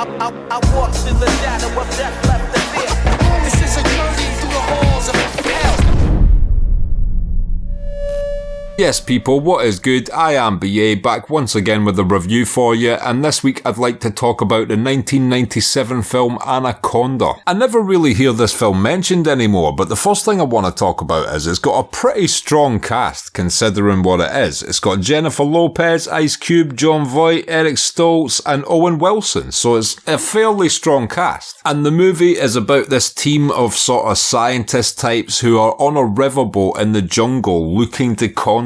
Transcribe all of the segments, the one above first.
I walk through the shadow of death left to fear. This is a journey through the halls of hell. Yes people, what is good? I am BA, back once again with a review for you, and this week I'd like to talk about the 1997 film Anaconda. I never really hear this film mentioned anymore, but the first thing I want to talk about is it's got a pretty strong cast considering what it is. It's got Jennifer Lopez, Ice Cube, Jon Voight, Eric Stoltz and Owen Wilson, so it's a fairly strong cast. And the movie is about this team of sort of scientist types who are on a riverboat in the jungle looking to contact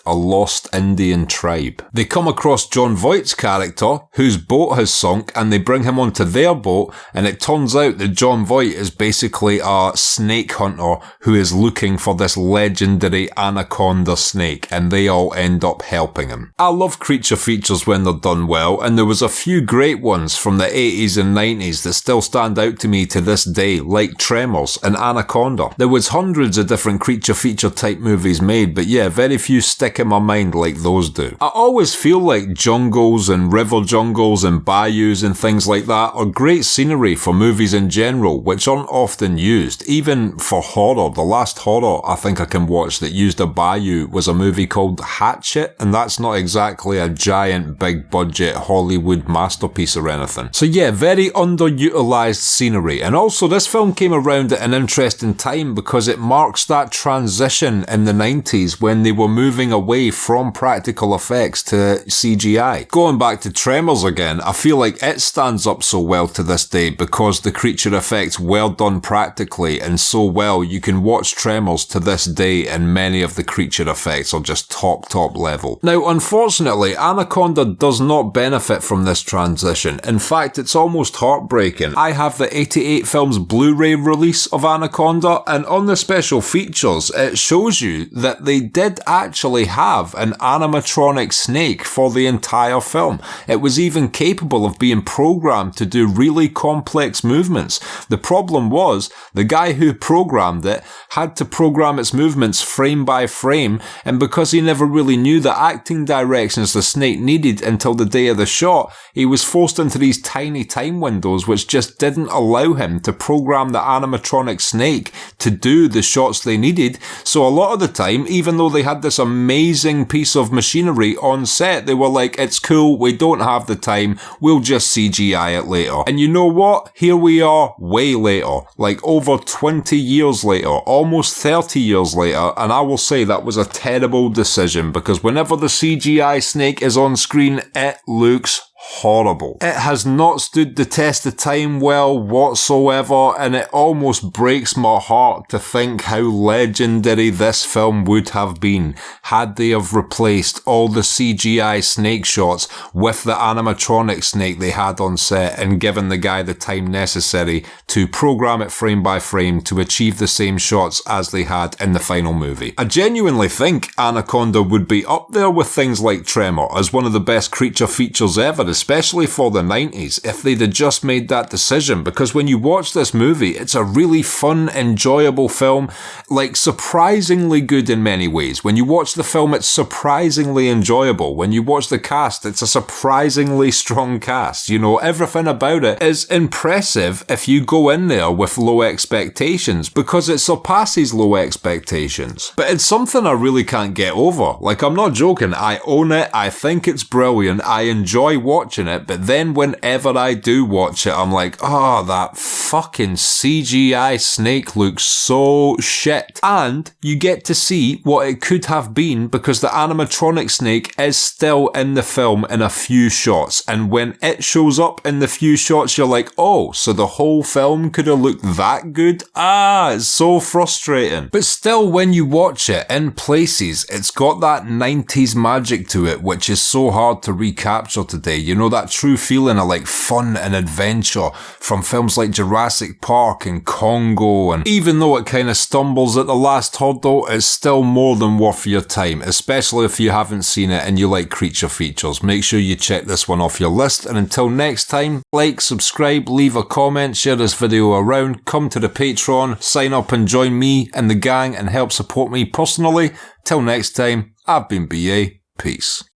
a lost Indian tribe. They come across Jon Voight's character, whose boat has sunk, and they bring him onto their boat, and it turns out that Jon Voight is basically a snake hunter who is looking for this legendary anaconda snake, and they all end up helping him. I love creature features when they're done well, and there was a few great ones from the 80s and 90s that still stand out to me to this day, like Tremors and Anaconda. There was hundreds of different creature feature type movies made, but yeah, very few stick in my mind like those do. I always feel like jungles and river jungles and bayous and things like that are great scenery for movies in general, which aren't often used. Even for horror, the last horror I think I can watch that used a bayou was a movie called Hatchet, and that's not exactly a giant big budget Hollywood masterpiece or anything. So yeah, very underutilized scenery. And also this film came around at an interesting time because it marks that transition in the 90s when they were moving away from practical effects to CGI. Going back to Tremors again, I feel like it stands up so well to this day because the creature effects were done practically and so well you can watch Tremors to this day and many of the creature effects are just top level. Now unfortunately, Anaconda does not benefit from this transition. In fact, it's almost heartbreaking. I have the 88 films Blu-ray release of Anaconda, and on the special features it shows you that they did actually have an animatronic snake for the entire film. It was even capable of being programmed to do really complex movements. The problem was, the guy who programmed it had to program its movements frame by frame, and because he never really knew the acting directions the snake needed until the day of the shot, he was forced into these tiny time windows which just didn't allow him to program the animatronic snake to do the shots they needed. So a lot of the time, even though they had this amazing piece of machinery on set, they were like, it's cool, we don't have the time, we'll just CGI it later. And you know what? Here we are way later, like over 20 years later, almost 30 years later, and I will say that was a terrible decision because whenever the CGI snake is on screen, it looks horrible. It has not stood the test of time well whatsoever, and it almost breaks my heart to think how legendary this film would have been had they have replaced all the CGI snake shots with the animatronic snake they had on set and given the guy the time necessary to program it frame by frame to achieve the same shots as they had in the final movie. I genuinely think Anaconda would be up there with things like Tremor as one of the best creature features ever, especially for the 90s, if they'd have just made that decision, because when you watch this movie, it's a really fun, enjoyable film, like surprisingly good in many ways. When you watch the film, it's surprisingly enjoyable. When you watch the cast, it's a surprisingly strong cast. You know, everything about it is impressive if you go in there with low expectations, because it surpasses low expectations. But it's something I really can't get over. Like, I'm not joking, I own it, I think it's brilliant, I enjoy watching it, but then whenever I do watch it, I'm like, oh, that fucking CGI snake looks so shit. And you get to see what it could have been because the animatronic snake is still in the film in a few shots, and when it shows up in the few shots, you're like, oh, so the whole film could have looked that good? It's so frustrating. But still, when you watch it in places, it's got that 90s magic to it, which is so hard to recapture today. You know, that true feeling of like fun and adventure from films like Jurassic Park and Congo, and even though it kind of stumbles at the last hurdle, it's still more than worth your time, especially if you haven't seen it and you like creature features. Make sure you check this one off your list, and until next time, like, subscribe, leave a comment, share this video around, come to the Patreon, sign up and join me and the gang and help support me personally. Till next time, I've been BA, peace.